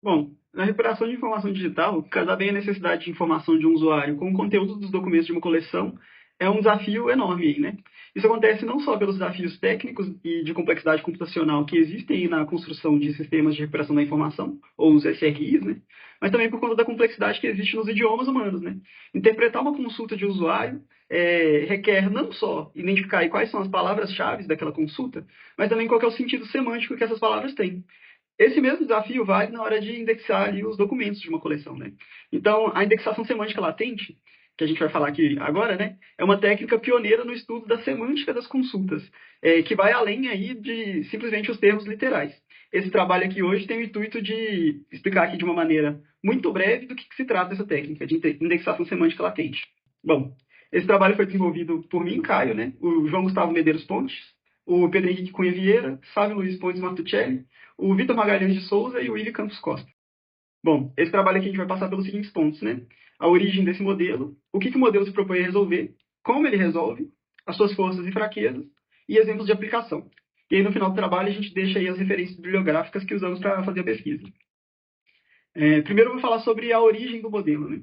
Bom, na recuperação de informação digital, casar bem a necessidade de informação de um usuário com o conteúdo dos documentos de uma coleção é um desafio enorme aí, né? Isso acontece não só pelos desafios técnicos e de complexidade computacional que existem aí na construção de sistemas de recuperação da informação, ou os SRIs, né? Mas também por conta da complexidade que existe nos idiomas humanos, né? Interpretar uma consulta de usuário requer não só identificar aí quais são as palavras-chave daquela consulta, mas também qual é o sentido semântico que essas palavras têm. Esse mesmo desafio vale na hora de indexar ali os documentos de uma coleção, né? Então, a indexação semântica latente, que a gente vai falar aqui agora, né, é uma técnica pioneira no estudo da semântica das consultas, que vai além aí de simplesmente os termos literais. Esse trabalho aqui hoje tem o intuito de explicar aqui de uma maneira muito breve do que se trata essa técnica de indexação semântica latente. Bom, esse trabalho foi desenvolvido por mim, Caio, né, o João Gustavo Medeiros Pontes, o Pedro Henrique Cunha Vieira, Sávio Luiz Pontes Martuccelli, o Vitor Magalhães de Souza e o Willi Campos Costa. Bom, esse trabalho aqui a gente vai passar pelos seguintes pontos, né? A origem desse modelo, o que o modelo se propõe a resolver, como ele resolve, as suas forças e fraquezas e exemplos de aplicação. E aí, no final do trabalho, a gente deixa aí as referências bibliográficas que usamos para fazer a pesquisa. Primeiro, eu vou falar sobre a origem do modelo, né?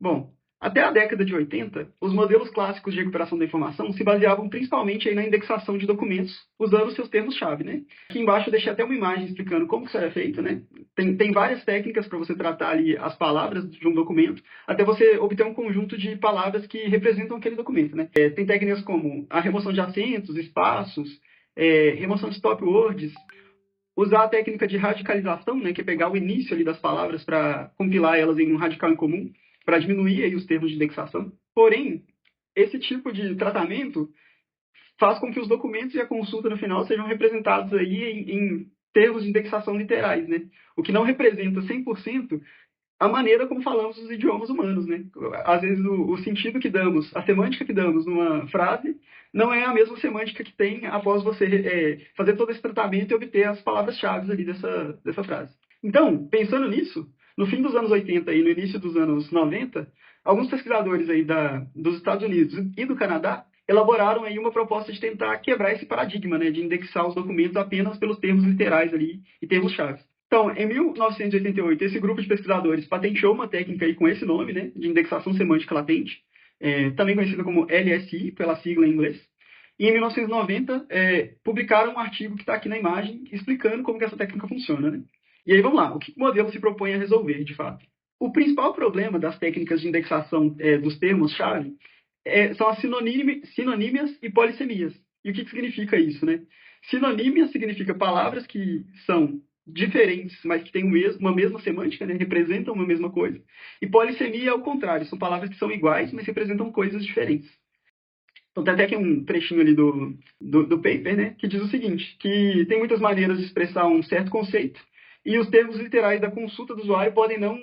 Bom, até a década de 80, os modelos clássicos de recuperação da informação se baseavam principalmente aí na indexação de documentos, usando seus termos-chave, né? Aqui embaixo eu deixei até uma imagem explicando como isso era feito, né? Tem várias técnicas para você tratar ali as palavras de um documento, até você obter um conjunto de palavras que representam aquele documento, né? Tem técnicas como a remoção de acentos, espaços, remoção de stop words, usar a técnica de radicalização, né, que é pegar o início ali das palavras para compilar elas em um radical em comum, para diminuir aí os termos de indexação. Porém, esse tipo de tratamento faz com que os documentos e a consulta no final sejam representados aí em termos de indexação literais, né? O que não representa 100% a maneira como falamos os idiomas humanos, né? Às vezes o sentido que damos, a semântica que damos numa frase não é a mesma semântica que tem após você fazer todo esse tratamento e obter as palavras-chave ali dessa frase. Então, pensando nisso, no fim dos anos 80 e no início dos anos 90, alguns pesquisadores aí dos Estados Unidos e do Canadá elaboraram aí uma proposta de tentar quebrar esse paradigma, né, de indexar os documentos apenas pelos termos literais ali e termos-chave. Então, em 1988, esse grupo de pesquisadores patenteou uma técnica aí com esse nome, né, de indexação semântica latente, também conhecida como LSI, pela sigla em inglês. E em 1990, publicaram um artigo que está aqui na imagem, explicando como que essa técnica funciona, né? E aí, vamos lá, o que o modelo se propõe a resolver, de fato? O principal problema das técnicas de indexação dos termos-chave são as sinonímias e polissemias. E o que significa isso, né? Sinonímia significa palavras que são diferentes, mas que têm uma mesma semântica, né? Representam uma mesma coisa. E polissemia é o contrário, são palavras que são iguais, mas representam coisas diferentes. Então, tem até aqui um trechinho ali do paper, né, que diz o seguinte, que tem muitas maneiras de expressar um certo conceito e os termos literais da consulta do usuário podem não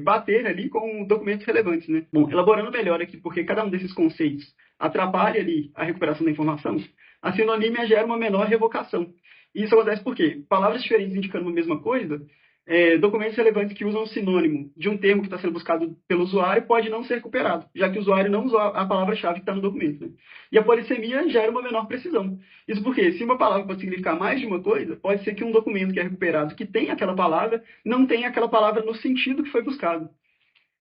bater ali com documentos relevantes, né? Bom, elaborando melhor aqui, porque cada um desses conceitos atrapalha ali a recuperação da informação, a sinonímia gera uma menor revocação. E isso acontece porque palavras diferentes indicando uma mesma coisa, documentos relevantes que usam o sinônimo de um termo que está sendo buscado pelo usuário pode não ser recuperado, já que o usuário não usou a palavra-chave que está no documento, né? E a polissemia gera uma menor precisão. Isso porque, se uma palavra pode significar mais de uma coisa, pode ser que um documento que é recuperado que tem aquela palavra não tenha aquela palavra no sentido que foi buscado.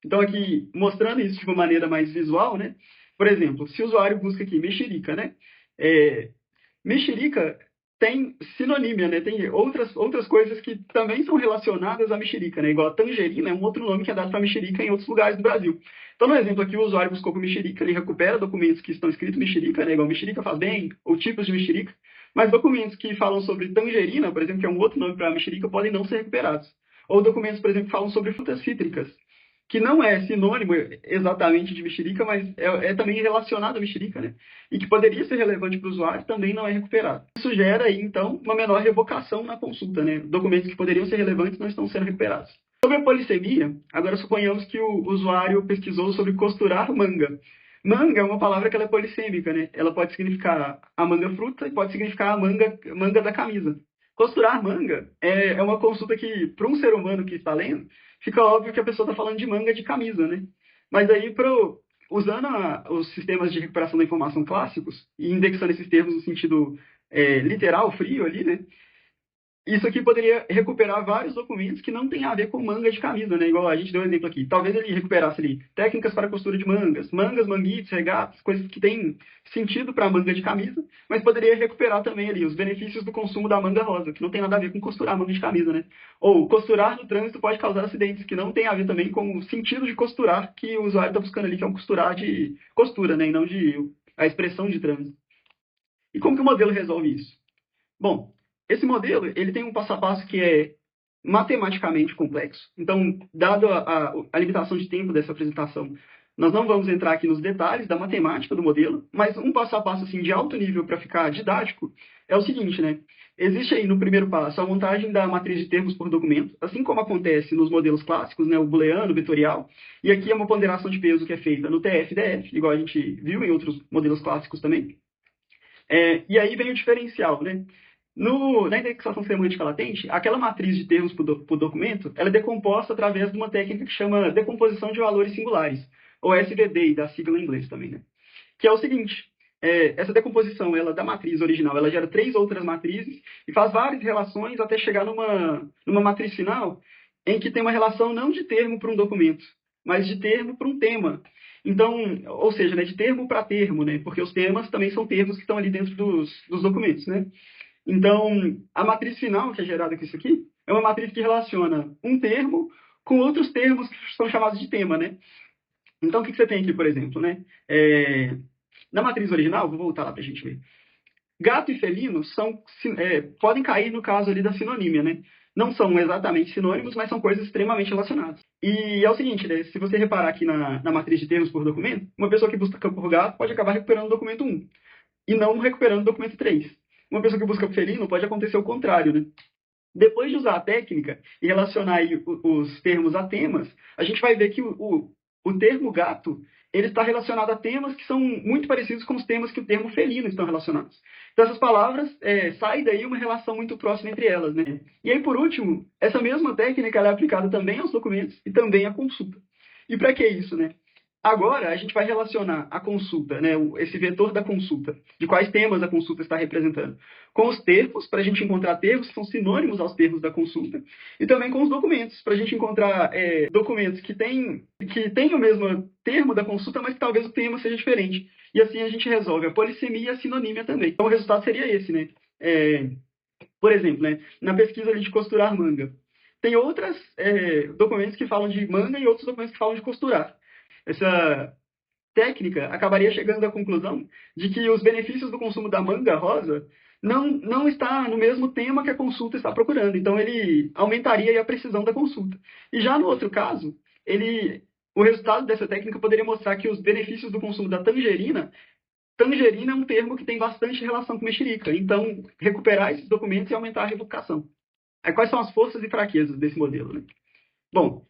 Então, aqui, mostrando isso de uma maneira mais visual, né? Por exemplo, se o usuário busca aqui mexerica, né? Mexerica tem sinonímia, né? Tem outras coisas que também são relacionadas à mexerica, né? Igual a tangerina é um outro nome que é dado para mexerica em outros lugares do Brasil. Então, no exemplo aqui, o usuário buscou por mexerica, ele recupera documentos que estão escritos mexerica, né? Igual mexerica faz bem, ou tipos de mexerica. Mas documentos que falam sobre tangerina, por exemplo, que é um outro nome para mexerica, podem não ser recuperados. Ou documentos, por exemplo, que falam sobre frutas cítricas, que não é sinônimo exatamente de mexerica, mas é também relacionado à mexerica, né? E que poderia ser relevante para o usuário, também não é recuperado. Isso gera aí, então, uma menor revocação na consulta, né? Documentos que poderiam ser relevantes não estão sendo recuperados. Sobre a polissemia, agora suponhamos que o usuário pesquisou sobre costurar manga. Manga é uma palavra que ela é polissêmica, né? Ela pode significar a manga fruta e pode significar a manga da camisa. Costurar manga é uma consulta que, para um ser humano que está lendo, fica óbvio que a pessoa está falando de manga de camisa, né? Mas aí, usando os sistemas de recuperação da informação clássicos e indexando esses termos no sentido literal, frio ali, né? Isso aqui poderia recuperar vários documentos que não tem a ver com manga de camisa, né? Igual a gente deu um exemplo aqui. Talvez ele recuperasse ali técnicas para costura de mangas, manguitos, regatas, coisas que têm sentido para manga de camisa, mas poderia recuperar também ali os benefícios do consumo da manga rosa, que não tem nada a ver com costurar manga de camisa, né? Ou costurar no trânsito pode causar acidentes, que não tem a ver também com o sentido de costurar que o usuário está buscando ali, que é um costurar de costura, né? E não de a expressão de trânsito. E como que o modelo resolve isso? Bom, esse modelo ele tem um passo a passo que é matematicamente complexo. Então, dado a limitação de tempo dessa apresentação, nós não vamos entrar aqui nos detalhes da matemática do modelo, mas um passo a passo assim, de alto nível para ficar didático é o seguinte, né? Existe aí no primeiro passo a montagem da matriz de termos por documento, assim como acontece nos modelos clássicos, né, o booleano, o vetorial, e aqui é uma ponderação de peso que é feita no TF-DF, igual a gente viu em outros modelos clássicos também. E aí vem o diferencial, né? Na indexação semântica latente, aquela matriz de termos por documento, ela é decomposta através de uma técnica que chama decomposição de valores singulares, ou SVD, da sigla em inglês também, né? Que é o seguinte, essa decomposição ela, da matriz original, ela gera 3 outras matrizes e faz várias relações até chegar numa matriz final em que tem uma relação não de termo para um documento, mas de termo para um tema. Então, ou seja, né, de termo para termo, né? Porque os temas também são termos que estão ali dentro dos documentos, né? Então, a matriz final, que é gerada com isso aqui, é uma matriz que relaciona um termo com outros termos que são chamados de tema, né? Então, o que você tem aqui, por exemplo, né? Na matriz original, vou voltar lá para a gente ver. Gato e felino podem cair no caso ali da sinonímia, né? Não são exatamente sinônimos, mas são coisas extremamente relacionadas. E é o seguinte, né? Se você reparar aqui na matriz de termos por documento, uma pessoa que busca campo por gato pode acabar recuperando o documento 1 e não recuperando o documento 3. Uma pessoa que busca por felino pode acontecer o contrário, né? Depois de usar a técnica e relacionar aí os termos a temas, a gente vai ver que o termo gato ele está relacionado a temas que são muito parecidos com os temas que o termo felino estão relacionados. Então, essas palavras sai daí uma relação muito próxima entre elas, né? E aí, por último, essa mesma técnica ela é aplicada também aos documentos e também à consulta. E para que isso, né? Agora, a gente vai relacionar a consulta, né, esse vetor da consulta, de quais temas a consulta está representando, com os termos, para a gente encontrar termos que são sinônimos aos termos da consulta, e também com os documentos, para a gente encontrar documentos que têm o mesmo termo da consulta, mas que talvez o tema seja diferente. E assim a gente resolve a polissemia e a sinonímia também. Então, o resultado seria esse, né? Por exemplo, né, na pesquisa ali de costurar manga, tem outros documentos que falam de manga e outros documentos que falam de costurar. Essa técnica acabaria chegando à conclusão de que os benefícios do consumo da manga rosa não está no mesmo tema que a consulta está procurando. Então, ele aumentaria a precisão da consulta. E já no outro caso, o resultado dessa técnica poderia mostrar que os benefícios do consumo da tangerina é um termo que tem bastante relação com mexerica. Então, recuperar esses documentos e aumentar a revocação. Aí, quais são as forças e fraquezas desse modelo, né? Bom,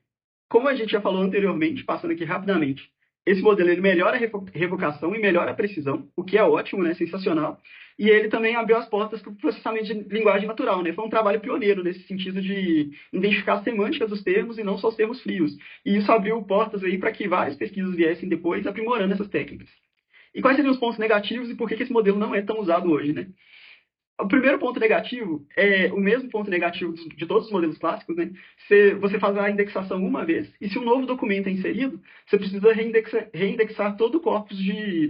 como a gente já falou anteriormente, passando aqui rapidamente, esse modelo ele melhora a revocação e melhora a precisão, o que é ótimo, né? Sensacional. E ele também abriu as portas para o processamento de linguagem natural, né? Foi um trabalho pioneiro nesse sentido de identificar a semântica dos termos e não só os termos frios. E isso abriu portas aí para que várias pesquisas viessem depois aprimorando essas técnicas. E quais seriam os pontos negativos e por que esse modelo não é tão usado hoje, né? O primeiro ponto negativo é o mesmo ponto negativo de todos os modelos clássicos, né? Você faz a indexação uma vez, e se um novo documento é inserido, você precisa reindexar todo o corpus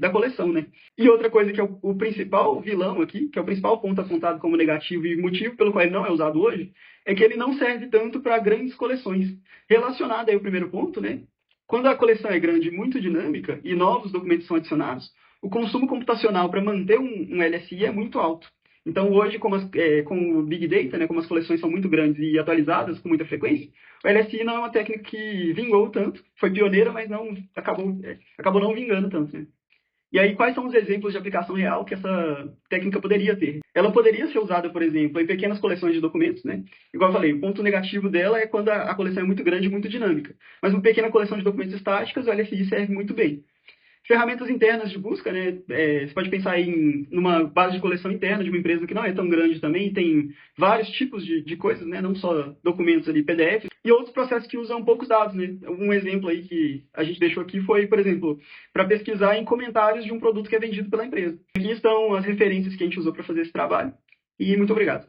da coleção, né? E outra coisa que é o principal vilão aqui, que é o principal ponto apontado como negativo e motivo pelo qual ele não é usado hoje, é que ele não serve tanto para grandes coleções. Relacionado aí ao primeiro ponto, né? Quando a coleção é grande e muito dinâmica e novos documentos são adicionados, o consumo computacional para manter um LSI é muito alto. Então, hoje, com o Big Data, né, como as coleções são muito grandes e atualizadas com muita frequência, o LSI não é uma técnica que vingou tanto, foi pioneira, mas não acabou não vingando tanto. Né? E aí, quais são os exemplos de aplicação real que essa técnica poderia ter? Ela poderia ser usada, por exemplo, em pequenas coleções de documentos, né? Igual eu falei, o ponto negativo dela é quando a coleção é muito grande e muito dinâmica. Mas uma pequena coleção de documentos estáticos, o LSI serve muito bem. Ferramentas internas de busca, né? Você pode pensar numa base de coleção interna de uma empresa que não é tão grande também, tem vários tipos de coisas, né? Não só documentos ali, PDF, e outros processos que usam poucos dados, né? Um exemplo aí que a gente deixou aqui foi, por exemplo, para pesquisar em comentários de um produto que é vendido pela empresa. Aqui estão as referências que a gente usou para fazer esse trabalho, e muito obrigado.